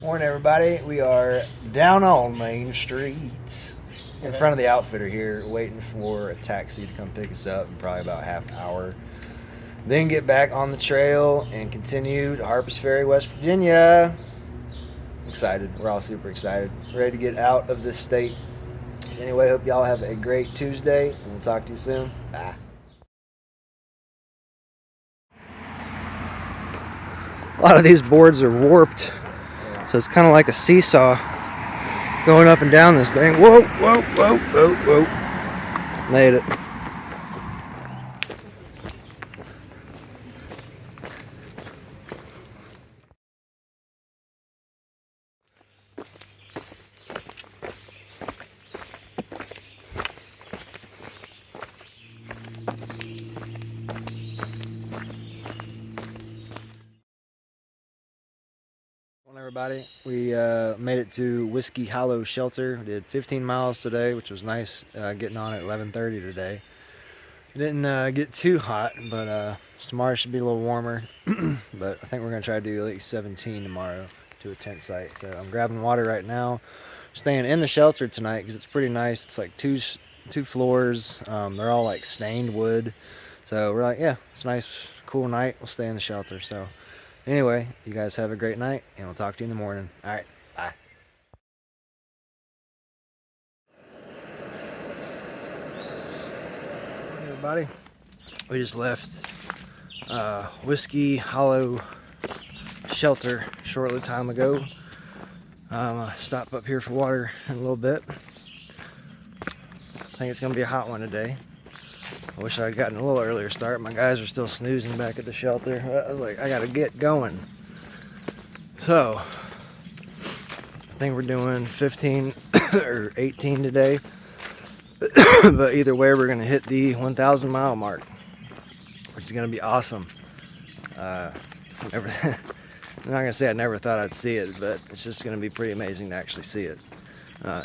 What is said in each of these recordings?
Morning, everybody. We are down on Main Street in front of the outfitter here, waiting for a taxi to come pick us up in probably about half an hour. Then get back on the trail and continue to Harpers Ferry, West Virginia. Excited. We're all super excited. Ready to get out of this state. So anyway, hope y'all have a great Tuesday, and we'll talk to you soon. Bye. A lot of these boards are warped, so it's kind of like a seesaw going up and down this thing. Whoa, whoa, whoa, whoa, whoa. Made it. Everybody, we made it to Whiskey Hollow Shelter. We did 15 miles today, which was nice. Getting on at 11:30 today. Didn't get too hot, but tomorrow should be a little warmer. But I think we're gonna try to do at least 17 tomorrow to a tent site. So I'm grabbing water right now. Staying in the shelter tonight because it's pretty nice. It's like two floors. They're all like stained wood. So we're like, yeah, it's a nice, cool night. We'll stay in the shelter. So. Anyway, you guys have a great night, and we'll talk to you in the morning. All right, bye. Hey everybody, we just left Whiskey Hollow Shelter a short little time ago. Stop up here for water in a little bit. I think it's going to be a hot one today. I wish I had gotten a little earlier start. My guys are still snoozing back at the shelter. I was like, I gotta get going. So, I think we're doing 15 or 18 today. But either way, we're gonna hit the 1,000 mile mark, which is gonna be awesome. I'm not gonna say I never thought I'd see it, but it's just gonna be pretty amazing to actually see it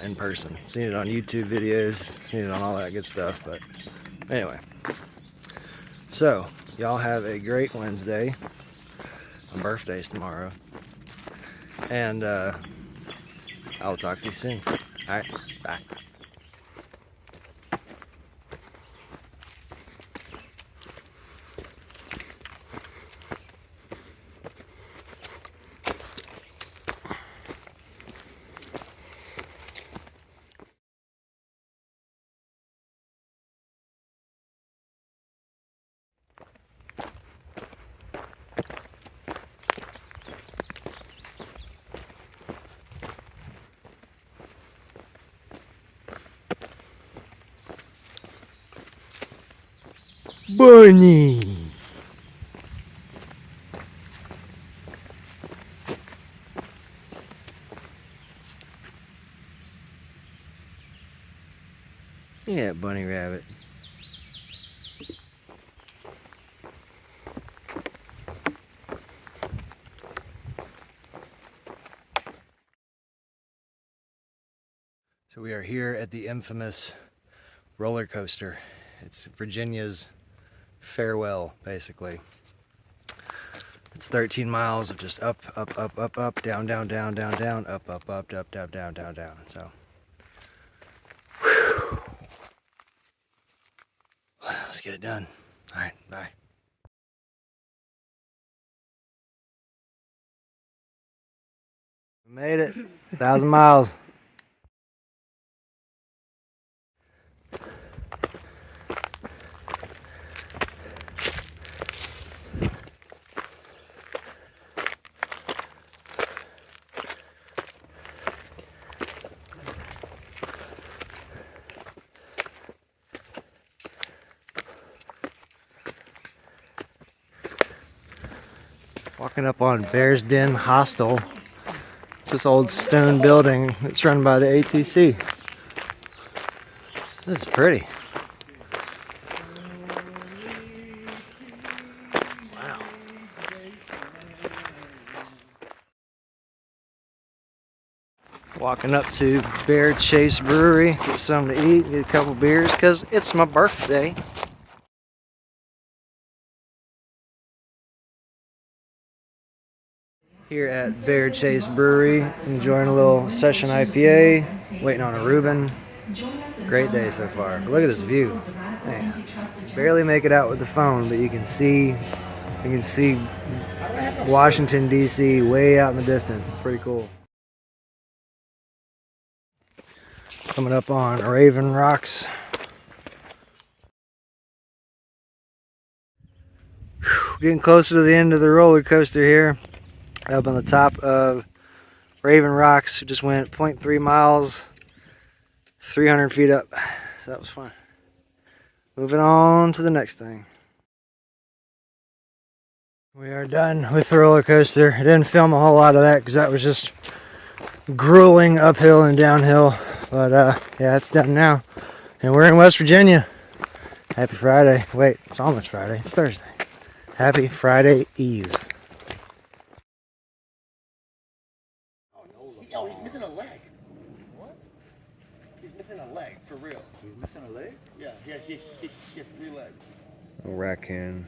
in person. Seen it on YouTube videos, seen it on all that good stuff, but anyway, so y'all have a great Wednesday. My birthday's tomorrow, and I'll talk to you soon. All right, bye. Bunny! Yeah, bunny rabbit. So we are here at the infamous roller coaster. It's Virginia's farewell, basically. It's 13 miles of just up, up, up, up, up, down, down, down, down, down, up, up, up, up, down, down, down, down. So, whew. Let's get it done. All right, bye. We made it. 1,000 miles. Walking up on Bear's Den Hostel. It's this old stone building that's run by the ATC. This is pretty. Wow. Walking up to Bear Chase Brewery, get something to eat, get a couple beers, because it's my birthday. Here at Bear Chase Brewery, enjoying a little session IPA, waiting on a Reuben. Great day so far. But look at this view. Man, barely make it out with the phone, but you can see Washington D.C. way out in the distance. It's pretty cool. Coming up on Raven Rocks. Getting closer to the end of the roller coaster here. Up on the top of Raven Rocks. We just went 0.3 miles, 300 feet up. So that was fun. Moving on to the next thing. We are done with the roller coaster. I didn't film a whole lot of that because that was just grueling uphill and downhill. But yeah, it's done now. And we're in West Virginia. Happy Friday. Wait, it's almost Friday. It's Thursday. Happy Friday Eve. Oh, he's missing a leg. What? He's missing a leg, for real. He's missing a leg? Yeah, he has 3 legs. A raccoon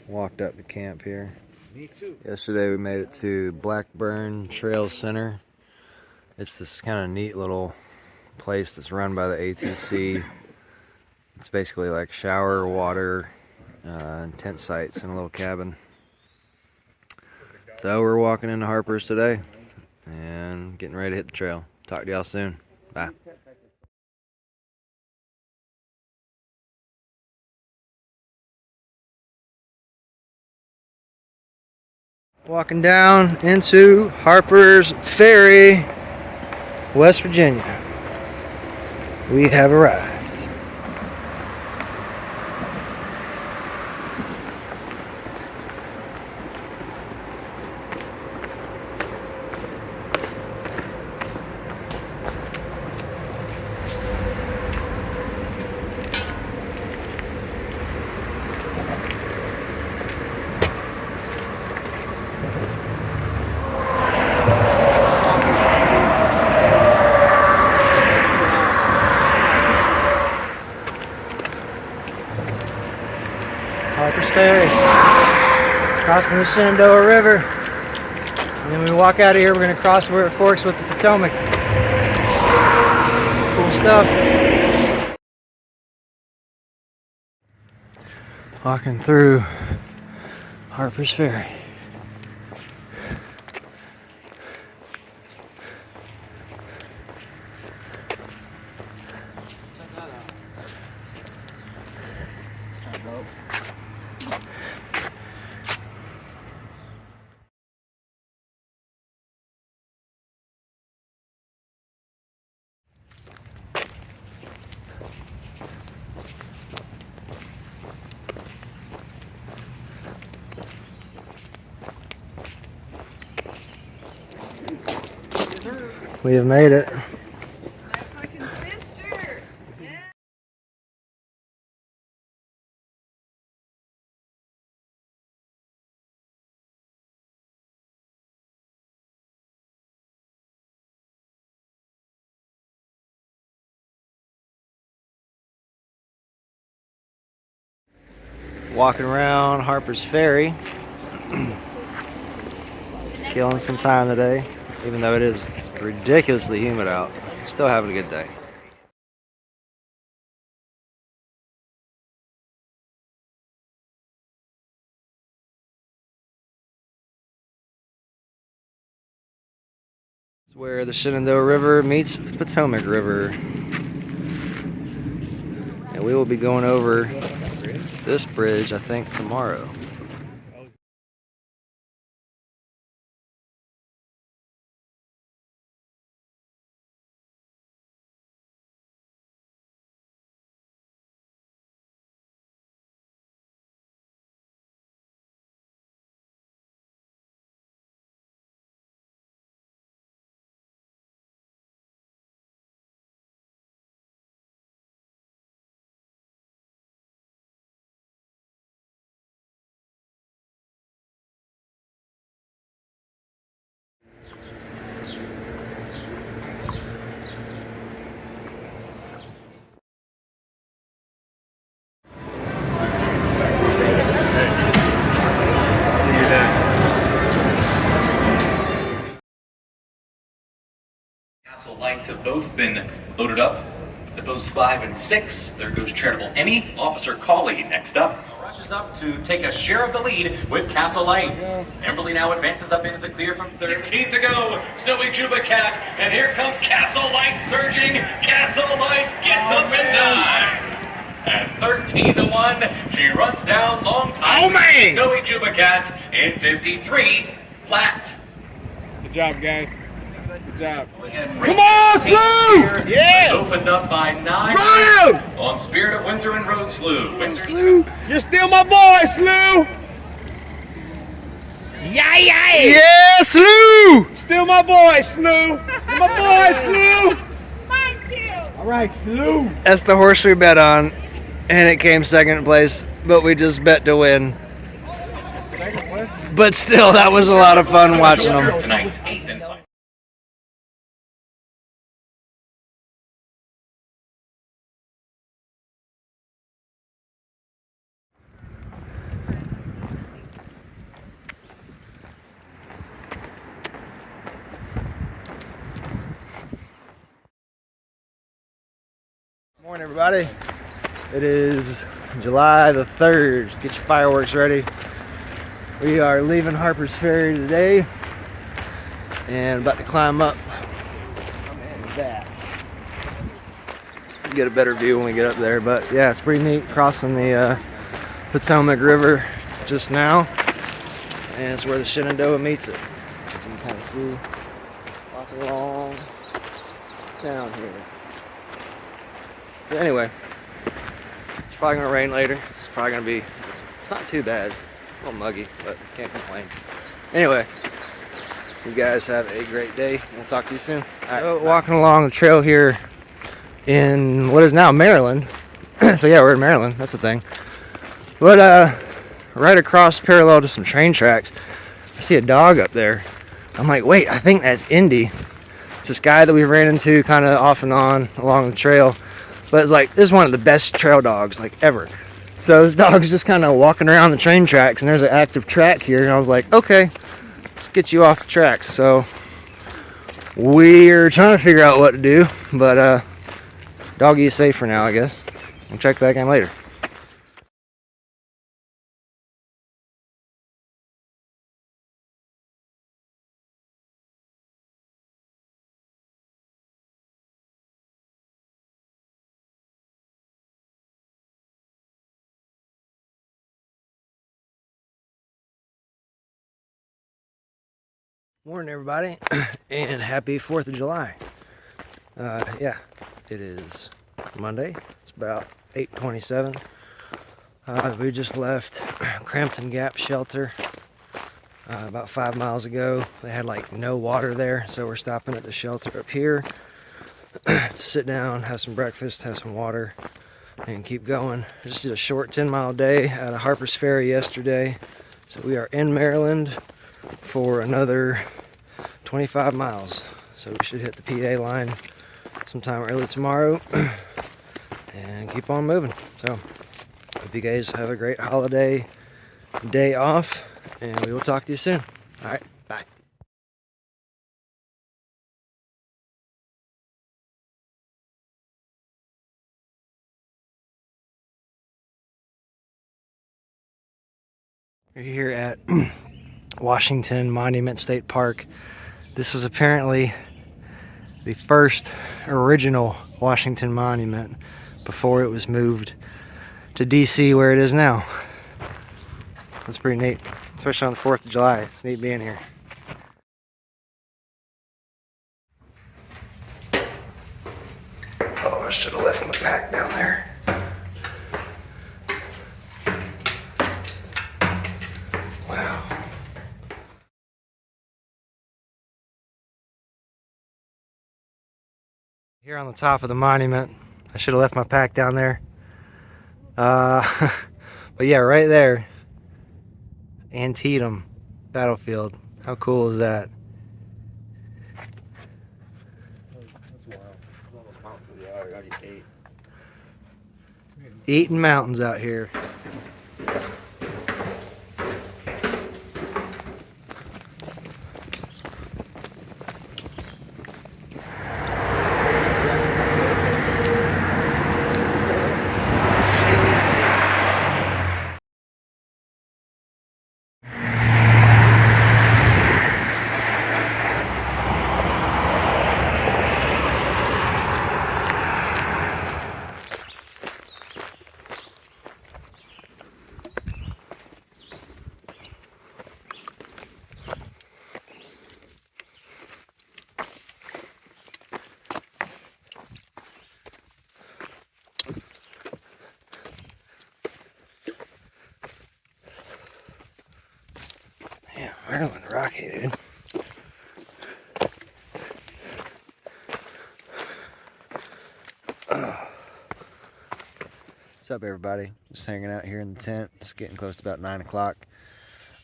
walked up to camp here. Me too. Yesterday we made it to Blackburn Trail Center. It's this kind of neat little place that's run by the ATC. It's basically like shower, water, tent sites in a little cabin. So we're walking into Harper's today and getting ready to hit the trail. Talk to y'all soon. Bye. Walking down into Harper's Ferry, West Virginia. We have arrived. Harper's Ferry, crossing the Shenandoah River, and then we walk out of here. We're going to cross where it forks with the Potomac. Cool stuff. Walking through Harper's Ferry. We have made it. My fucking sister! Yeah. Walking around Harper's Ferry. Just killing some time today, even though it is ridiculously humid out. Still having a good day. It's where the Shenandoah River meets the Potomac River. And we will be going over this bridge, I think, tomorrow. Castle lights have both been loaded up. Depots 5 and 6. There goes Charitable Emmy. Officer Cawley next up. Rushes up to take a share of the lead with Castle Lights. Emberly now advances up into the clear from third. 16 to go. Snowy Juba Cat. And here comes Castle Lights surging. Castle Lights gets up in time. At 13 to 1, she runs down long time. Oh, man! Snowy Juba Cat in 53 flat. Good job, guys. Good job. Come on, Slew! Yeah! Opened up by 9 Run! on Spirit of Windsor and Road Slew. Windsor. You're still my boy, Slew! Yeah! Yeah, Slew! Still my boy, Slew! You're my boy, Slew! Mine too. All right, Slew! That's the horse we bet on, and it came second place, but we just bet to win. Second place. But still, that was a lot of fun watching them. Tonight's 8th and final. Morning, everybody. It is July the 3rd. Just get your fireworks ready. We are leaving Harper's Ferry today and about to climb up that. Get a better view when we get up there, but yeah, it's pretty neat crossing the Potomac River just now, and it's where the Shenandoah meets it. As you can kind of see, walking along town here. So anyway, it's probably gonna rain later. It's probably gonna be, it's not too bad. A little muggy, but can't complain. Anyway, you guys have a great day. We'll talk to you soon. All right, walking along the trail here in what is now Maryland. So yeah, we're in Maryland. That's the thing. But right across, parallel to some train tracks, I see a dog up there. I'm like, wait, I think that's Indy. It's this guy that we've ran into kind of off and on along the trail. But it's like, this is one of the best trail dogs like ever. So this dog's just kind of walking around the train tracks, and there's an active track here, and I was like, okay, let's get you off the tracks. So we're trying to figure out what to do, but doggy is safe for now, I guess. We'll check back in later. Morning, everybody, and happy 4th of July. Yeah, it is Monday. It's about 8:27. We just left Crampton Gap Shelter about 5 miles ago. They had like no water there, so we're stopping at the shelter up here to sit down, have some breakfast, have some water, and keep going. Just did a short 10-mile day out of Harper's Ferry yesterday. So we are in Maryland for another 25 miles. So we should hit the PA line sometime early tomorrow and keep on moving. So hope you guys have a great holiday day off, and we will talk to you soon. All right, bye. We're here at Washington Monument State Park. This is apparently the first original Washington Monument before it was moved to DC where it is now. That's pretty neat, especially on the 4th of July. It's neat being here. Oh, I should have left my pack down there. Wow. Here on the top of the monument, I should have left my pack down there. But yeah, right there, Antietam battlefield. How cool is that? Eating mountains out here. Maryland Rocky, dude. What's up, everybody? Just hanging out here in the tent. It's getting close to about 9 o'clock.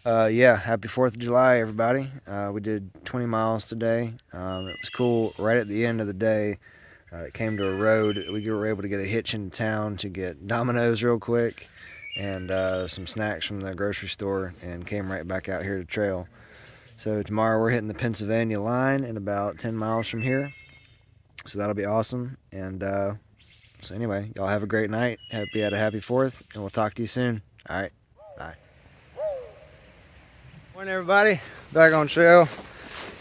Yeah, happy 4th of July, everybody. We did 20 miles today. It was cool. Right at the end of the day, it came to a road. We were able to get a hitch in town to get Domino's real quick and some snacks from the grocery store, and came right back out here to trail. So tomorrow we're hitting the Pennsylvania line in about 10 miles from here. So that'll be awesome. And so anyway, y'all have a great night. Hope you had a happy 4th, and we'll talk to you soon. All right, bye. Morning, everybody. Back on trail.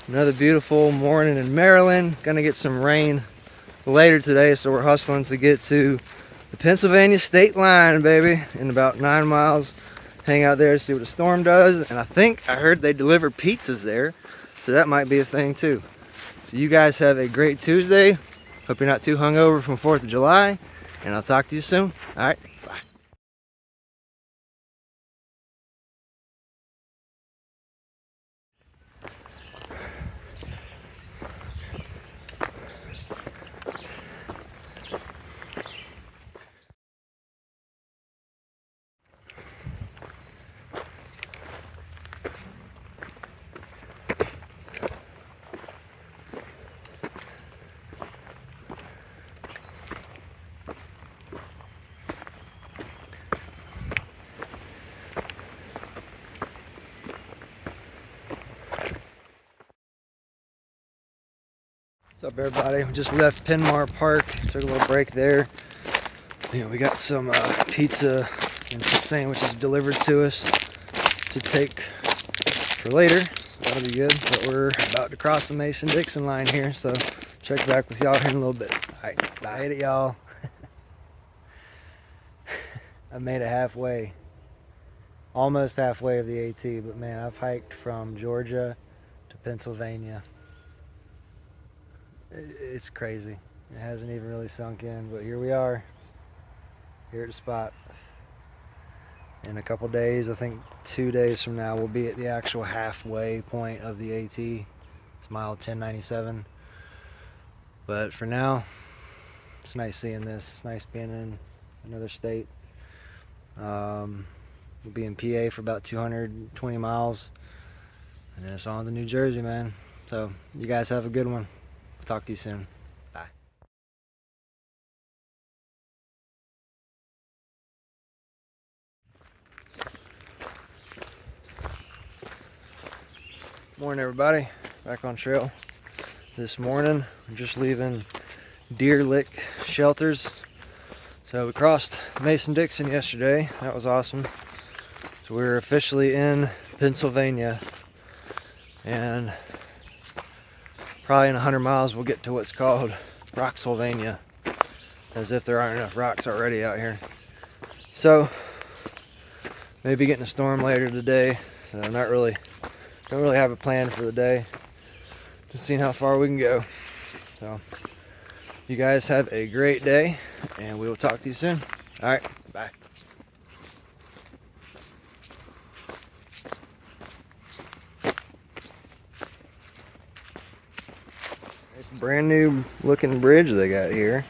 Another beautiful morning in Maryland. Gonna get some rain later today, so we're hustling to get to the Pennsylvania state line, baby, in about 9 miles. Hang out there, see what a storm does. And I think I heard they deliver pizzas there, so that might be a thing too. So you guys have a great Tuesday. Hope you're not too hungover from 4th of July, and I'll talk to you soon. All right, bye. What's up, everybody? We just left Penmar Park. Took a little break there. Yeah, we got some pizza and some sandwiches delivered to us to take for later. So that'll be good. But we're about to cross the Mason-Dixon line here, so check back with y'all here in a little bit. All right, bye. Hate it, y'all. I made it halfway, almost halfway of the AT, but man, I've hiked from Georgia to Pennsylvania. It's crazy. It hasn't even really sunk in, but here we are, here at the spot. In a couple days, I think 2 days from now, we'll be at the actual halfway point of the AT. It's mile 1097. But for now, it's nice seeing this. It's nice being in another state. We'll be in PA for about 220 miles, and then it's on to New Jersey, man. So you guys have a good one. Talk to you soon. Bye. Morning, everybody. Back on trail this morning. We're just leaving Deer Lick shelters. So we crossed Mason-Dixon yesterday. That was awesome. So we're officially in Pennsylvania, and probably in 100 miles we'll get to what's called Rocksylvania, as if there aren't enough rocks already out here. So maybe getting a storm later today, so don't really have a plan for the day, just seeing how far we can go. So you guys have a great day, and we will talk to you soon. All right, bye. It's a brand new looking bridge they got here.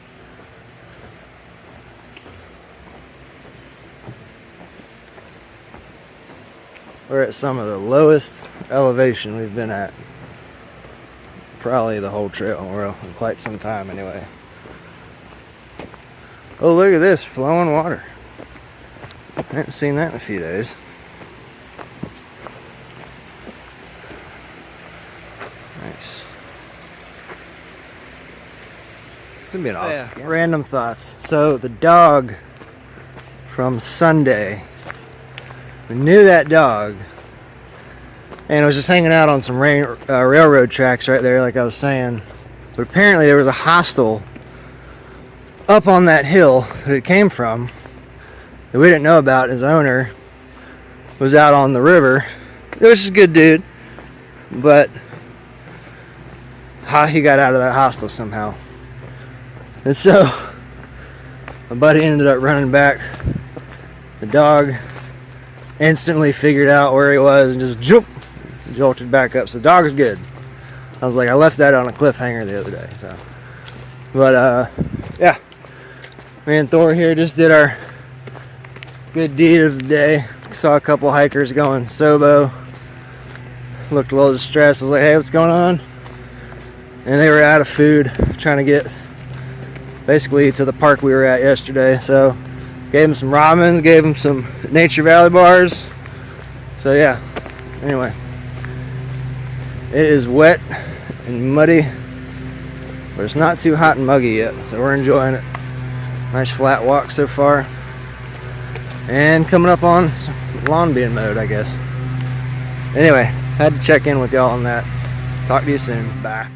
We're at some of the lowest elevation we've been at probably the whole trail, well, in quite some time anyway. Oh, look at this, flowing water. I haven't seen that in a few days. Nice. Could be an awesome camp. Random thoughts. So the dog from Sunday, we knew that dog, and it was just hanging out on some railroad tracks right there, like I was saying. But apparently there was a hostel up on that hill that it came from that we didn't know about. His owner was out on the river. It was just a good dude, but how he got out of that hostel somehow. And so my buddy ended up running back. The dog instantly figured out where he was and just jolted back up. So the dog is good. I was like, I left that on a cliffhanger the other day. So, but yeah, me and Thor here just did our good deed of the day. Saw a couple hikers going Sobo. Looked a little distressed. I was like, hey, what's going on? And they were out of food, trying to get basically to the park we were at yesterday. So gave them some ramen, gave them some Nature Valley bars. So yeah, anyway, it is wet and muddy, but it's not too hot and muggy yet, so we're enjoying it. Nice flat walk so far, and coming up on lawn being mowed, I guess. Anyway, had to check in with y'all on that. Talk to you soon. Bye.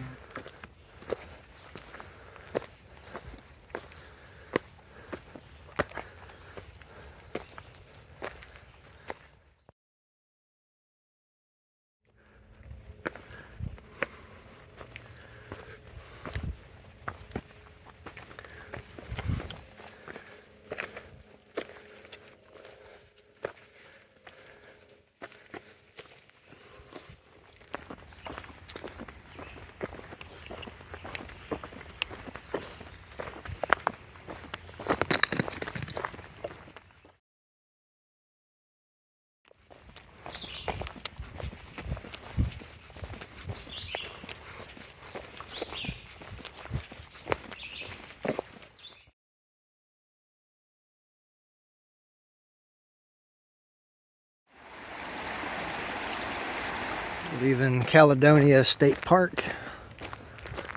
Leaving Caledonia State Park.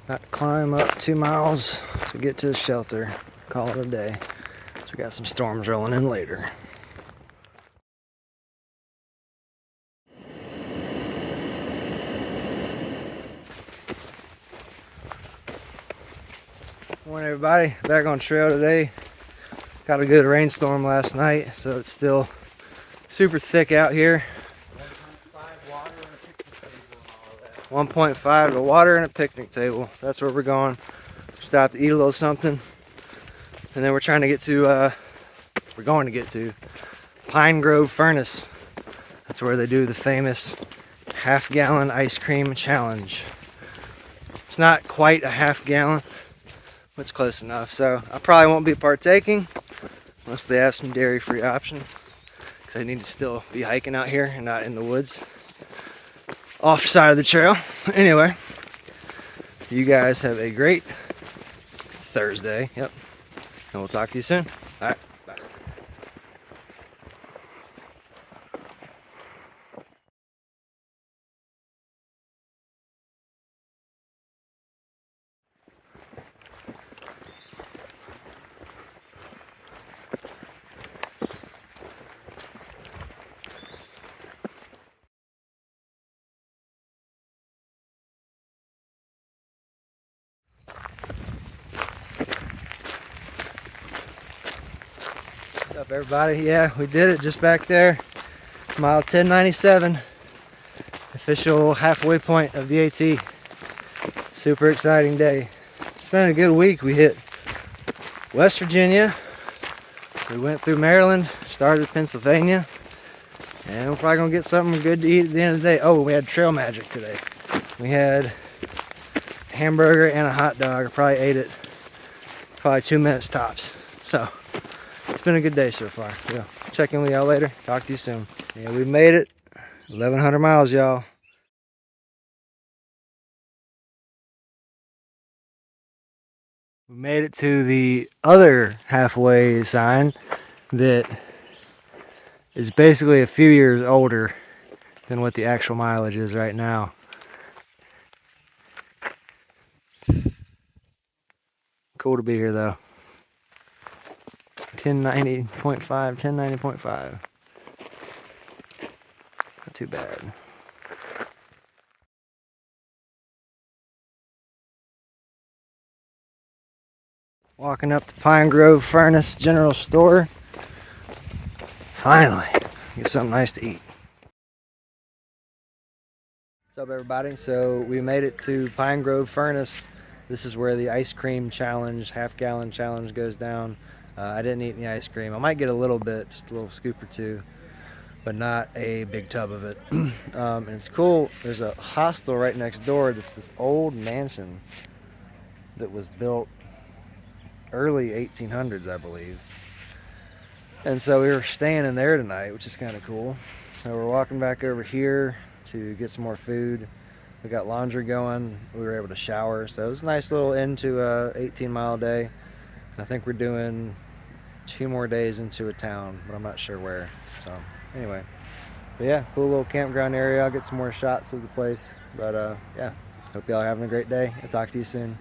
About to climb up 2 miles to get to the shelter. Call it a day. So we got some storms rolling in later. Morning everybody, back on trail today. Got a good rainstorm last night, so it's still super thick out here. 1.5 to water and a picnic table. That's where we're going. Stop to eat a little something. And then we're trying to get to, we're going to get to Pine Grove Furnace. That's where they do the famous half-gallon ice cream challenge. It's not quite a half-gallon, but it's close enough. So I probably won't be partaking unless they have some dairy-free options, because I need to still be hiking out here and not in the woods. Off side of the trail. Anyway, you guys have a great Thursday. Yep. And we'll talk to you soon. All right. Bye. What's up, everybody? Yeah, we did it just back there. Mile 1097. Official halfway point of the AT. Super exciting day. It's been a good week. We hit West Virginia. We went through Maryland, started Pennsylvania. And we're probably going to get something good to eat at the end of the day. Oh, we had trail magic today. We had a hamburger and a hot dog. I probably ate it probably 2 minutes tops. So it's been a good day so far. Yeah. Check in with y'all later. Talk to you soon. Yeah, we made it. 1,100 miles, y'all. We made it to the other halfway sign that is basically a few years older than what the actual mileage is right now. Cool to be here though. 1090.5, 1090.5. Not too bad. Walking up to Pine Grove Furnace General Store. Finally, get something nice to eat. What's up, everybody? So we made it to Pine Grove Furnace. This is where the ice cream challenge, half-gallon challenge goes down. I didn't eat any ice cream. I might get a little bit, just a little scoop or two. but not a big tub of it. And it's cool. There's a hostel right next door that's this old mansion that was built early 1800s, I believe. And so we were staying in there tonight, which is kind of cool. So we're walking back over here to get some more food. We got laundry going. We were able to shower. So it was a nice little end to a 18-mile day. I think we're doing 2 more days into a town, but I'm not sure where. So anyway, but yeah, cool little campground area. I'll get some more shots of the place. But yeah, hope y'all are having a great day. I'll talk to you soon.